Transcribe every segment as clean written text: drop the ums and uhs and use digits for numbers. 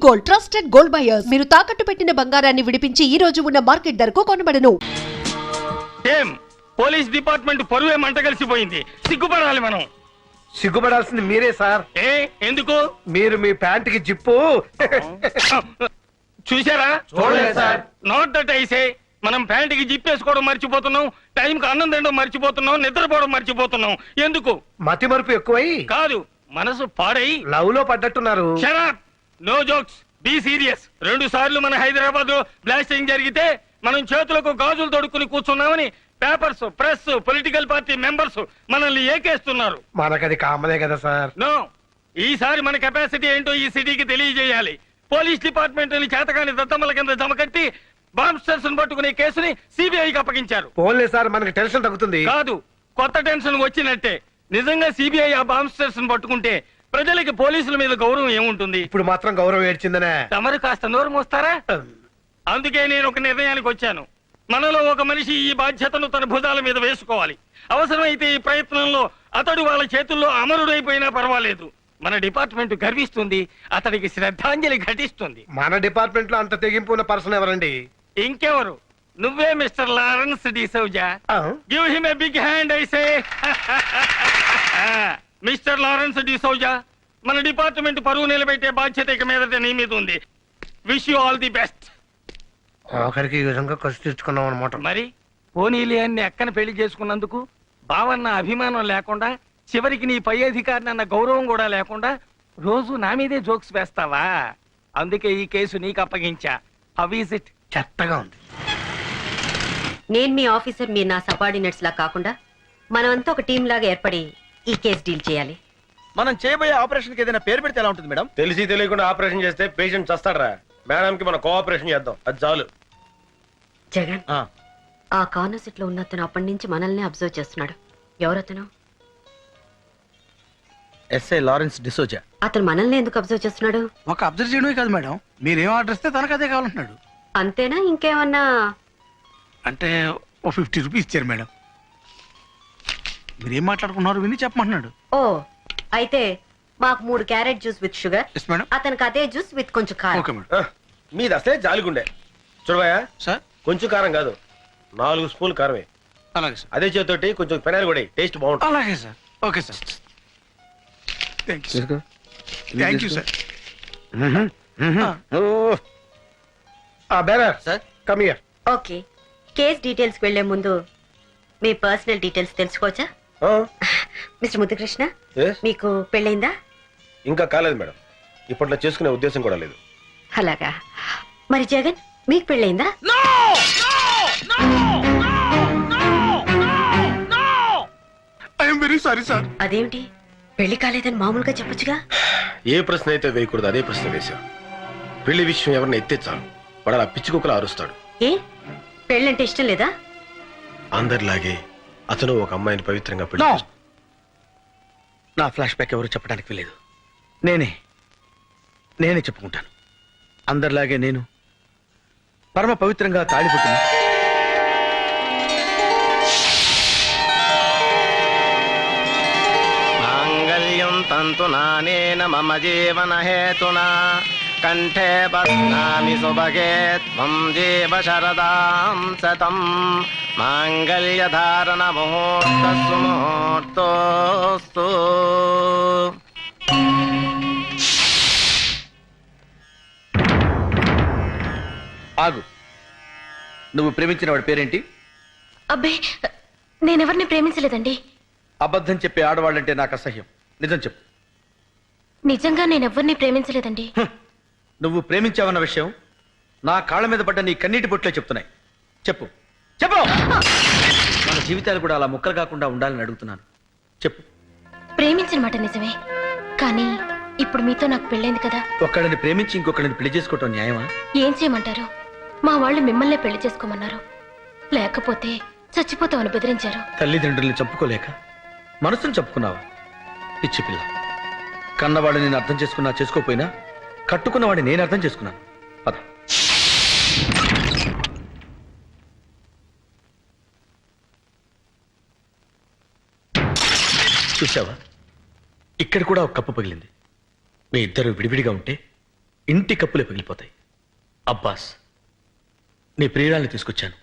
Gold, trusted gold buyers. మీరు తాకట్టు పెట్టిన బంగారాన్ని విడిపించి ఈ రోజు ఉన్న మార్కెట్ ధరకు కొనబడను. పోలీస్ డిపార్ట్మెంట్ పరువే మంట కలిసిపోయింది. సిగ్గుపడాలి మనం. సిగ్గుపడాల్సింది మీరే సార్. ఎందుకు? మీరు మీ ప్యాంట్ కి జిప్పు చూసారా? చూడలేదు సార్. Not that ఐసే. మనం ప్యాంట్ కి జిప్ వేసుకోవడం మర్చిపోతున్నాం, టైంకి అన్నం తినడం మర్చిపోతున్నాం, నిద్రపోవడం మర్చిపోతున్నాం. ఎందుకు? మతి మరుపు ఎక్కువై కాదు, మనసు పాడై లవ్ లో పడ్డట్టున్నారు. Shut up, no jokes, be serious. 2 సార్లు మన హైదరాబాద్ లో బ్లాస్టింగ్ జరిగితే మనం చేతులకు గాజులు తొడుక్కుని కూర్చున్నామని papers, press, political party members మనల్ని ఏకేస్తున్నారు. మనకది కామనే కదా సార్. నో, ఈసారి మన కెపాసిటీ ఏంటో ఈ సిటీకి తెలియజేయాలి. పోలీస్ డిపార్ట్మెంట్ చేతకాని దత్తమ్మల కింద జమకట్టి బాంబ్స్టర్స్ పట్టుకునే కేసుని సిబిఐకి అప్పగించారు. పోన్లే సార్, మనకి టెన్షన్ తగ్గుతుంది. కాదు, కొత్త టెన్షన్ వచ్చినట్టే. నిజంగా సిబిఐ ఆ బాంబ్స్టర్స్ పట్టుకుంటే ప్రజలకి పోలీసుల మీద గౌరవం ఏముంటుంది? ఇప్పుడు మాత్రం గౌరవం ఏడ్చిందనే. తమరు కాస్త నోరు మోస్తారా? అందుకే నేను ఒక నిర్ణయానికి వచ్చాను. మనలో ఒక మనిషి ఈ బాధ్యతను తన భుజాల మీద వేసుకోవాలి. అవసరమైతే ఈ ప్రయత్నంలో అతడు వాళ్ళ చేతుల్లో అమరుడైపోయినా పర్వాలేదు. మన డిపార్ట్మెంట్ గర్విస్తుంది, అతడికి శ్రద్ధాంజలి ఘటిస్తుంది. మన డిపార్ట్మెంట్ లో అంత తెగింపు ఉన్న పర్సన్ ఎవరండి? ఇంకెవరు? నువ్వే mister Lawrence D'Souza. Give him a big hand I say. Mister Lawrence D'Souza, మన డిపార్ట్మెంట్ పరువు నిలబెట్టే బాధ్యత ఇక మీదట నీ మీద ఉంది. Wish you all the best. ఆఖరికి ఈ విధంగా ఖర్చు తెచ్చుకున్నాం అనమాట. మరి పోనీలే అని అక్కన పెళ్లి చేసుకున్నందుకు బావన్న అభిమానం లేకుండా, చివరికి నీ పై అధికారిని అన్న గౌరవం కూడా లేకుండా రోజు నా మీదే జోక్స్ వేస్తావా? అందుకే ఈ కేసు నీకు అప్పగించా. How is it? చెత్తగా ఉంది. నేను మీ ఆఫీసర్, మీరు నా సబార్డినేట్స్ లా కాకుండా మనమంతా ఒక టీం లాగా ఏర్పడి ఈ కేసు డీల్ చేయాలి. మనం చేయబోయే ఆపరేషన్ కి ఏదైనా పేరు పెడితే ఎలా ఉంటుంది మేడం? తెలిసి తెలియకుండా ఆపరేషన్ చేస్తే పేషెంట్ చస్తాడరా. మేడం కి మనం కోఆపరేషన్ చేద్దాం, అది చాలు. జగన్, ఆ కార్నర్ సీట్ లో ఉన్న అతను అప్పటి నుంచి మనల్ని అబ్జర్వ్ చేస్తున్నాడు. ఎవరతను? SI Lawrence D'Souza. అతను మనల్ని ఎందుకు అబ్జర్వ్ చేస్తున్నాడు? ఒక అబ్జర్వ్ చేయడమే కాదు మేడం, మీరేం ఆర్డర్ ఇస్తే తనకు అదే కావాలంటున్నాడు. అంతేనా? ఇంకేమన్నా? అంటే ఓ 50 రూపీస్ ఇచ్చారు మేడం. మీరేం మాట్లాడుకున్నారు విని చెప్పమంటున్నాడు. ఓ, అయితే మాకు 3 carrot juice with sugar. Yes madam. అతనికి అదే జ్యూస్ విత్ కొంచెం కారం. Okay madam. మీది అసలే జాలిగుండే. చూడవయ్యా సార్, కొంచెం కారం కాదు, 4 స్పూన్లు కారమే. అలాగే సార్. అదే చేతోటి కొంచెం పెనాలు కూడా టేస్ట్ బాగుంటుంది. అలాగే sir. Okay sir. Thank you sir. Bearer sir, come here. Okay, case details వెళ్లే ముందు మీ పర్సనల్ డీటెయిల్స్ తెలుసుకోవచ్చా? మిస్టర్ ముద్దుకృష్ణ, మీకు పెళ్ళైందా? ఇంకా కాలేదు మేడం, ఇప్పట్లో చేసుకునే ఉద్దేశం కూడా లేదు. అలాగా. మరి జగన్, మీకు పెళ్ళైందా? I'm very sorry sir. అదేమిటి, పెళ్లి కాలేదని మామూలుగా చెప్పొచ్చుగా? ఏ ప్రశ్న అయితే వేయకూడదు అదే ప్రశ్న వేశాం. పెళ్లి విషయం ఎవరిని ఎత్తే చాలు వాడు అలా పిచ్చి కుక్కలా అరుస్తాడు. ఏ, పెళ్ళంటే ఇష్టం లేదా? అందరిలాగే అతను ఒక అమ్మాయిని పవిత్రంగా పెళ్లి No. చేసుకున్నాడు. నా ఫ్లాష్ బ్యాక్ ఎవరు చెప్పడానికి వెళ్ళలేదు. నేనే చెప్పుకుంటాను. అందరిలాగే నేను పరమ పవిత్రంగా తాళిపుట్టిన మాంగళ్యం తంతునానేన మమ జీవన హేతునా కంఠే బధ్నామి సుభగే త్వం జీవ శరదాం శతం మాంగళ్యధారణ ముహూర్తస్సు ముహూర్తోస్తు. ఆగు. నువ్వు ప్రేమించిన వాడి పేరేంటి? అబ్బే, నేనెవరిని ప్రేమించలేదండి. అబద్ధం చెప్పే ఆడవాళ్ళంటే నాకు అసహ్యం. నిజం చెప్పు. నిజంగా నేనెవ్వరిని ప్రేమించలేదండి. నువ్వు ప్రేమించావన్న విషయం నా కాళ్ళ మీద పడ్డ నీ కన్నీటి బొట్లే చెప్తున్నాయి. చెప్పు చెప్పు. మన జీవితాలు కూడా అలా ముక్కలు కాకుండా ఉండాలని అడుగుతున్నాను. చెప్పు. ప్రేమించిన మాట నిజమే, కానీ ఇప్పుడు మీతో నాకు పెళ్ళైంది కదా. ఒక్కడిని ప్రేమించి ఇంకొకడిని పెళ్లి చేసుకోవటం న్యాయమా? ఏం చేయమంటారు? మా వాళ్ళు మిమ్మల్నే పెళ్లి చేసుకోమన్నారు, లేకపోతే చచ్చిపోతామని బెదిరించారు. తల్లిదండ్రుల్ని చంపుకోలేక మనసును చంపుకున్నావా? పిచ్చి పిల్ల. కన్నవాడిని నేను అర్థం చేసుకున్నా చేసుకోపోయినా కట్టుకున్నవాడిని నేను అర్థం చేసుకున్నాను. పద. చూసావా, ఇక్కడ కూడా ఒక కప్పు పగిలింది. మీ ఇద్దరు విడివిడిగా ఉంటే ఇంటి కప్పులే పగిలిపోతాయి. అబ్బాస్, నీ ప్రియురాల్ని తీసుకొచ్చాను.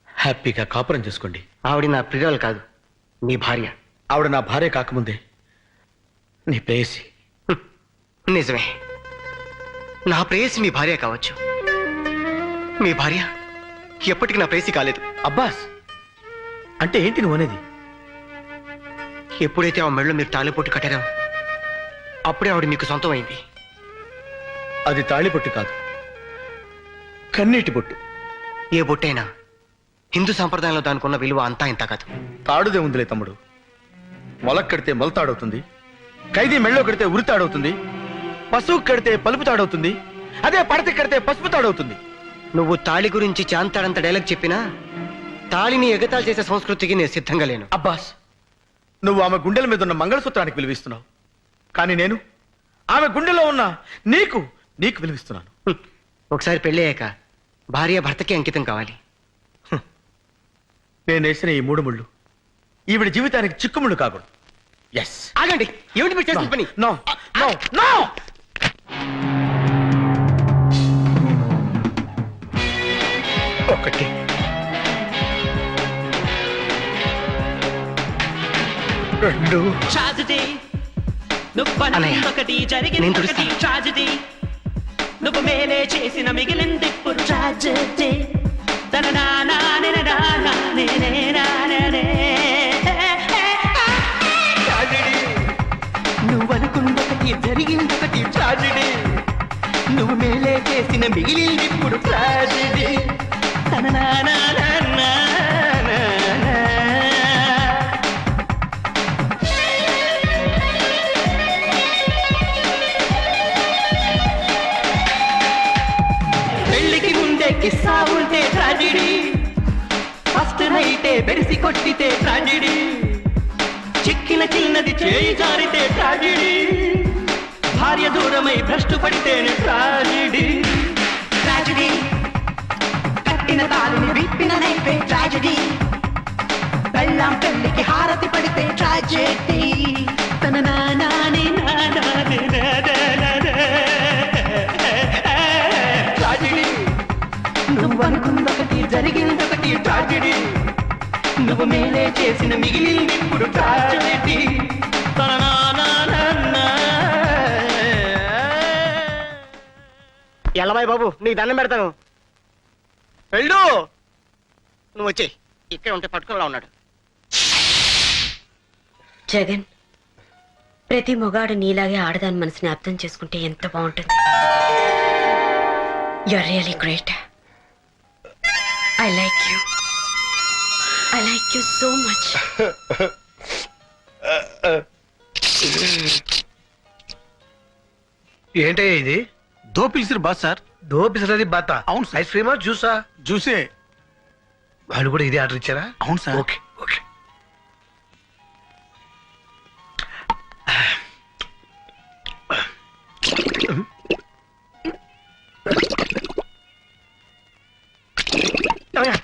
హ్యాపీగా కాపురం చేసుకోండి. ఆవిడ నా ప్రియురాలు కాదు, మీ భార్య. ఆవిడ నా భార్య కాకముందే నీ ప్రేయసి. నిజమే, నా ప్రేయసి మీ భార్య కావచ్చు. మీ భార్య ఎప్పటికీ నా ప్రేయసి కాలేదు. అబ్బాస్, అంటే ఏంటి నువ్వు అనేది? ఎప్పుడైతే ఆ మెళ్ళో మీరు తాళిపొట్టు కట్టారో అప్పుడే ఆవిడ మీకు సొంతం అయింది. అది తాళిబొట్టు కాదు, కన్నీటి బొట్టు. ఏ బొట్టైనా హిందూ సంప్రదాయంలో దానికి ఉన్న విలువ అంతా ఇంత కాదు. తాడుదే ఉందిలే తమ్ముడు. మొలక్ కడితే మొలతాడవుతుంది, ఖైదీ మెళ్ళో కడితే ఉరితాడవుతుంది, పశువు కడితే పలుపు తాడవుతుంది, అదే పడత కడితే పసుపు తాడవుతుంది. నువ్వు తాళి గురించి చాంతాడంత డైలాగ్ చెప్పినా తాళిని ఎగతాళి చేసే సంస్కృతికి నేను సిద్ధంగా లేను. అబ్బాస్, నువ్వు ఆమె గుండెల మీద ఉన్న మంగళసూత్రానికి విలువిస్తున్నావు, కానీ నేను ఆమె గుండెలో ఉన్న నీకు విలువిస్తున్నాను. ఒకసారి పెళ్ళయ్యాక భార్య భర్తకి అంకితం కావాలి. నేను వేసిన ఈ 3 ముళ్ళు ఈవిడ జీవితానికి చిక్కుముళ్ళు కాకూడదు. ఎస్. ఆగండి, ఏమిటి మీరు చేసిన పని? No no no. ఒకటి, రెండు. అన్నయ్య, నేను తుడుస్తాను. నువ్వు మేలే చేసిన మిగిలింది ఇప్పుడు ట్రాజెడీ. నువ్వు అనుకున్నొకటి జరిగిందొకటి ట్రాజెడీ. నువ్వు మేలే చేసిన మిగిలింది ఇప్పుడు ట్రాజెడీ. పెళ్లికి ముందే కిస్సా ఉంటే ట్రాజెడీ, ఫస్ట్ నైటే బెరిసి కొట్టితే ట్రాజెడీ, చిక్కిన చిన్నది చేయి జారితే ట్రాజెడీ, భార్య దూరమై భ్రష్టు పడితేనే ట్రాజెడీ. ట్రాజెడీ, కట్టిన తాళిని విప్పిన నైపే ట్రాజెడీ, పెళ్ళాం పెళ్లికి హారతి పడితే ట్రాజెడీ. తన నానాని నానాని ట్రాజెడీ. నువ్వు అనుకున్నొకటి జరిగిందొకటి ట్రాజెడీ. నువ్వు మేలే చేసిన మిగిలింది ఇప్పుడు ట్రాజెడీ. ఎల్లబాయ్ బాబు, నీకు దండం పెడతాను. వెళ్ళు. నువ్వు వచ్చే ఇక్కడ ఉంటే పట్టుకునేలా ఉన్నాడు. జగన్, ప్రతి మొగాడు నీలాగే ఆడదాని మనసుని అర్థం చేసుకుంటే ఎంత బాగుంటుంది. You are really great. I like you so much. ఏంటయ్యా ఇది? దో పిలిచిరు బాస్ సార్. దో పిసరది బాత. అవును సార్. ఐస్ క్రీమా జ్యూసా? జ్యూసే. వాళ్ళు కూడా ఇదే ఆర్డర్ ఇచ్చారా? అవును సార్. Okay okay.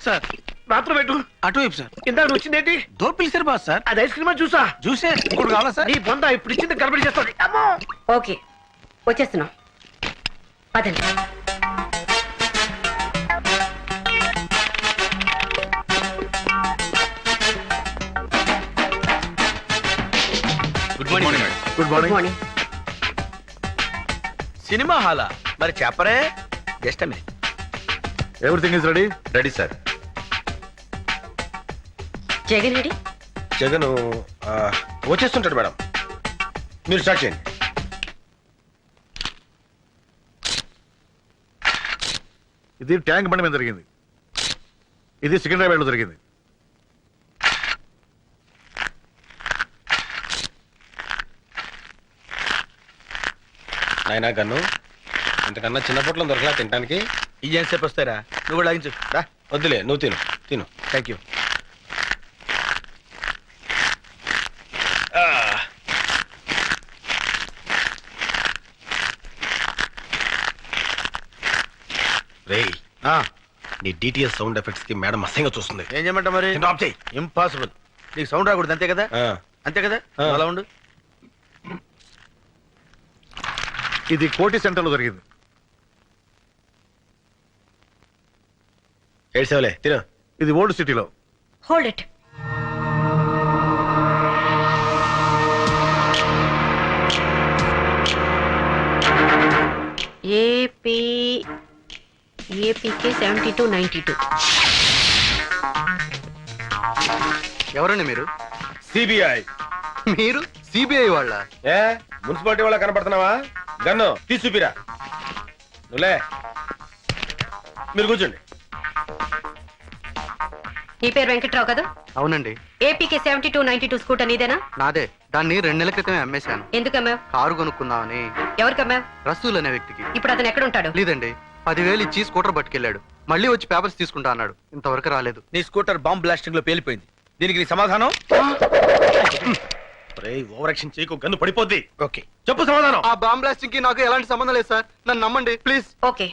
సార్ మాత్రం పెట్టు. అటువైపు సార్. ఇందాక వచ్చిందేంటి? దో పిలిచిరు బాస్ సార్. అది ఐస్ క్రీమా జ్యూసా? జ్యూసే. ఇంకోటి కావాలా సార్? నీ బొంద ఇప్పుడు ఇచ్చింది గడబడి చేస్తుంది. అమ్మో. ఓకే, వచ్చేస్తున్నాం. పదండి. Good morning. Good good morning. Morning. Cinema హాలా? మరి చెప్పరే. Just minute. Everything is ready? Ready sir. Jagan ready? Jagan వచ్చేస్తుంటాడు మేడం, మీరు స్టార్ట్ చేయండి. ఇది ట్యాంక్ బండి మీద జరిగింది, ఇది సికింద్రాబాద్ లో జరిగింది. నాయనా గన్ను, ఇంతకన్నా చిన్న పొట్లం దొరకలా తినడానికి? ఇదేం సేపు వస్తారా? నువ్వు కూడా లాగించు. రా, వద్దులే, నువ్వు తిను. Thank you. రేయ్, నీ డిటిఎస్ సౌండ్ ఎఫెక్ట్స్ కి మేడం అసహ్యంగా చూస్తుంది. ఏం చేయమంటావు మరి? డ్రాప్ చేయి. ఇంపాసిబుల్. నీకు సౌండ్ రాకూడదు, అంతే కదా? ఆ, అంతే కదా? ఆ. అలా ఉండు. ఇది కోటి సెంటర్లో జరిగింది. ఏడ్సేవలే తిను. ఇది ఓల్డ్ సిటీలో. Hold it. ఏపీకే 7292. ఎవరండి మీరు? సిబిఐ. మీరు సిబిఐ వాళ్ళ? ఏ మున్సిపాలిటీ వాళ్ళ కనపడుతున్నావా? గన్ను తీసుపిరా. నువ్వులే, మీరు కూర్చోండి. నీ పేరు వెంకట్రావు కదా? అవునండి. ఏపీకే 7292 స్కూటర్ నీదేనా? నాదే. దాన్ని 2 నెలల క్రితమే అమ్మేశాను. ఎందుకు అమ్మావు? కారు కొనుక్కుందామని. ఎవరికి అమ్మావు? రసూల్ అనే వ్యక్తికి. ఇప్పుడు అతను ఎక్కడ ఉంటాడు? లేదండి, 10,000 ఇచ్చి స్కూటర్ పట్టుకెళ్ళాడు. మళ్ళీ వచ్చి పేపర్స్ తీసుకుంటా అన్నాడు. ఇంతవరకు రాలేదు. నీ స్కూటర్ బాంబ్ బ్లాస్టింగ్ లో పేలిపోయింది. దీనికి నీ సమాధానం? ఓవర్ యాక్షన్ చేయకు, గన్ను పడిపోద్ది. ఓకే, చెప్పు సమాధానం. ఆ బాంబ్ బ్లాస్టింగ్ కి నాకు ఎలాంటి సంబంధం లేదు సార్. నన్ను నమ్మండి ప్లీజ్. ఓకే,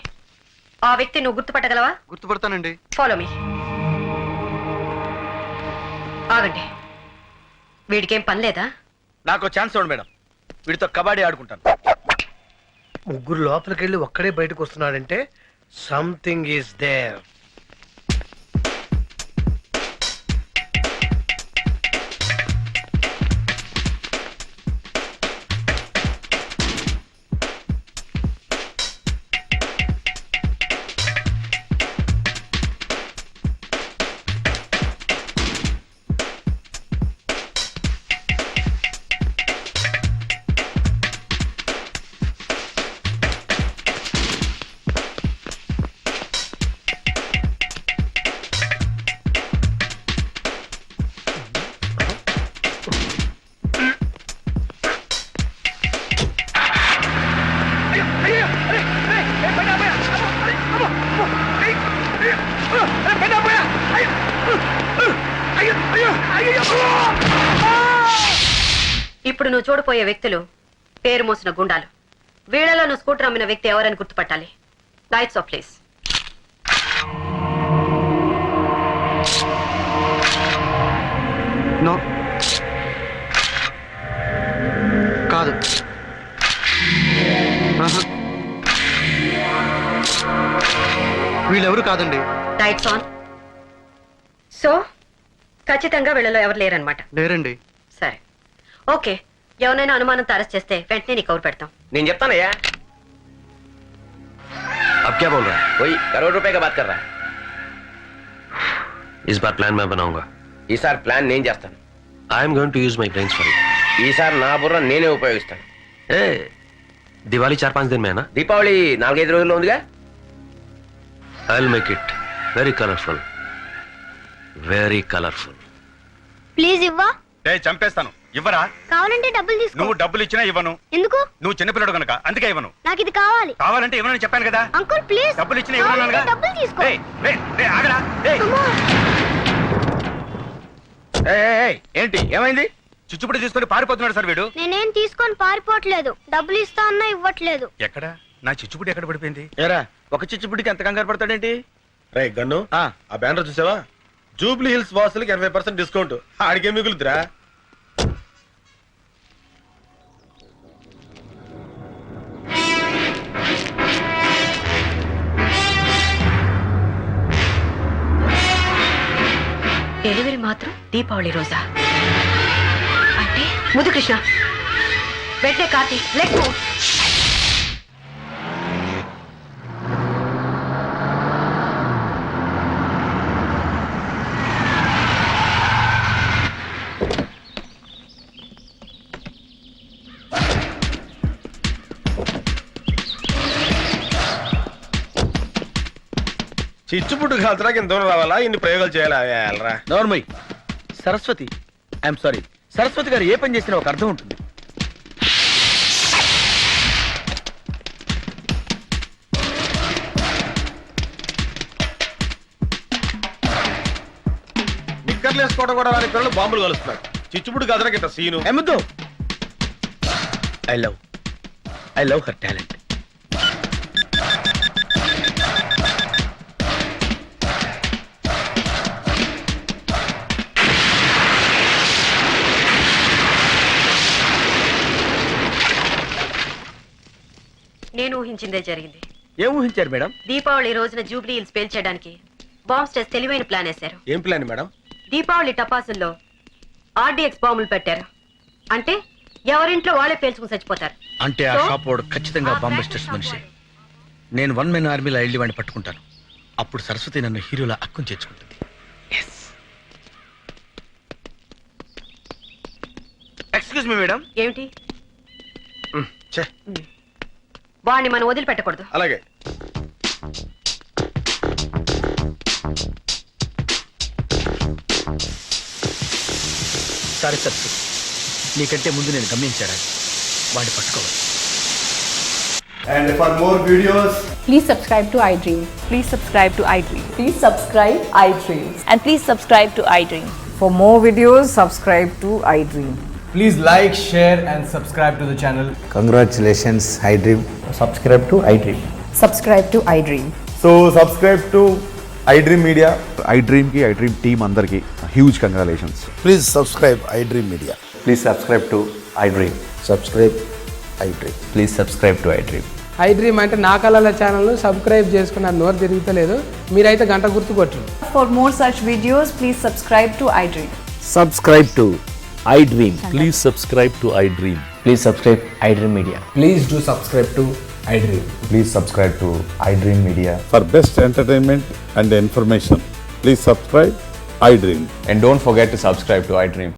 ఆ వ్యక్తి నువ్వు గుర్తుపట్టగలవా? గుర్తుపడతానండి. Follow me. ఆగండి, వీడికేం పని లేదా? నాకు ఛాన్స్ ఇవ్వండి మేడం, వీడితో కబడ్డీ ఆడుకుంటాను. ముగ్గురు లోపలికి వెళ్ళి ఒక్కడే బయటకు వస్తున్నాడంటే సంథింగ్ ఈస్ దేర్. ఇప్పుడు నువ్వు చూడపోయే వ్యక్తులు పేరు మోసిన గుండాలు. వీళ్ళలో నువ్వు స్కూటర్ అమ్మిన వ్యక్తి ఎవరని గుర్తుపట్టాలి. Lights off please. నో, కాదు. ఆహా. వీళ్ళెవరు కాదండి. Lights on. సో ఖచ్చితంగా వీళ్ళలో ఎవరు లేరనమాట. లేరండి. సరే, ఓకే. ఎవరైనా అనుమానంతో అరెస్ట్ చేస్తే వెంటనే నీకు కవర్ పెడతాం. నేను చెప్తానయ్యా. अब क्या बोल रहा है? वही करोड़ रुपए का बात कर रहा है. इस बार प्लान मैं बनाऊंगा. ఈసారి ప్లాన్ నేను చేస్తాను. I am going to use my brains for it. ఈసారి నా బుర్ర నేనే ఉపయోగిస్తాను. ఏ దివాళీ 4-5 दिन में है ना? దీపావళి 4-5 రోజుల్లో ఉందిగా. I'll make it very colorful. Very colorful. Please ఇవ్వా. చంపేస్తాను. ఇవ్వరా? కావాలంటే డబ్బులు తీసుకో. నువ్వు డబ్బులు ఇచ్చినా ఇవ్వను. ఎందుకు? నువ్వు చిన్నపిల్లడు కనుక అందుకే ఇవ్వను. నాకు ఇది కావాలి. కావాలంటే ఇవ్వనని చెప్పాను కదా. Uncle please. డబ్బులు ఇచ్చినా ఇవ్వను. డబ్బులు తీసుకో. ఆగరా. ఏంటి ఏమైంది? చిచ్చుపుడి తీసుకొని పారిపోతున్నాడు సార్ వీడు. నేనేం తీసుకొని పారిపోవట్లేదు. డబ్బులు ఇస్తా అన్నా ఇవ్వట్లేదు. ఎక్కడ నా చిచ్చుపుడి ఎక్కడ పడిపోయింది? ఏరా, ఒక చిచ్చుపుడికి ఎంత కంగారు పడతాడేంటి? రే గన్ను, ఆ బ్యానర్ చూసావా? జూబ్లీ హిల్స్ వాసులకి 80% డిస్కౌంట్. ఆడికే మిగులుతురా. డెలివరీ మాత్రం దీపావళి రోజా? అంటే ముదుకృష్ణ వెంటనే కార్తీ లెట్స్ మూవ్. చిచ్చుపుట్టు కాల్చడానికి ఇంత దూరం రావాలా? ఇన్ని ప్రయోగాలు చేయాలా? నోర్మయ్. సరస్వతి, ఐఎమ్ సారీ, సరస్వతి గారు ఏ పని చేసినా ఒక అర్థం ఉంటుంది. నిక్కర్లు వేసుకోవడం కూడా రాని పిల్లలు బాంబులు కలుస్తున్నారు. చిచ్చుపుట్టు కాల్చడానికి ఇంత సీను. ఎమ్మద్దు. I love her talent. ఊహించిందే జరిగింది. ఏం ఊహించారు మేడం? దీపావళి రోజున జూబ్లీ హిల్స్ పేల్చేయడానికి బాంబ్ స్టేస్ తెలివైన ప్లాన్ వేశారు. ఏం ప్లాన్ మేడం? దీపావళి టపాసుల్లో ఆర్డీఎక్స్ బాంబులు పెట్టారు. అంటే ఎవరింట్లో వాళ్ళే పేల్చుకుని చచ్చిపోతారు. అంటే ఆ షాప్ వాడు ఖచ్చితంగా బాంబస్టర్స్ మనిషి. నేను 1 మెన్ ఆర్మీలో వెళ్ళి వాడిని పట్టుకుంటాను. అప్పుడు సరస్వతి నన్ను హీరోలా అక్కుని చేర్చుకుంటుంది. Excuse me madam. ఏమిటి? ఛే, వాడిని మనం వదిలిపెట్టకూడదు. అలాగే. సారీ సరస్వతి, నీకంటే ముందు నేను గమనించాను. వాడిని పట్టుకోవాలి. And for more videos, Please subscribe to iDream. Please subscribe to iDream. Please subscribe iDream. And please subscribe to iDream. For more videos, subscribe to iDream. please like, share, and subscribe to the channel. Congratulations iDream. Subscribe to iDream. Subscribe to iDream. So, subscribe to iDream Media. iDream కి iDream team అందరికి huge congratulations. Please subscribe iDream Media. Please subscribe to iDream. Subscribe iDream. Please subscribe to iDream. iDream అంటే నా కళల ఛానల్ను subscribe చేసుకున్న నోరు తిరుగుతలేదు. మీరైతే గంట గుర్తు కొట్టండి. For more such videos, please subscribe to iDream. Subscribe to iDream. Please subscribe to iDream. Please subscribe iDream Media. Please do subscribe to iDream. Please subscribe to iDream media. For best entertainment and information, please subscribe iDream. And don't forget to subscribe to iDream.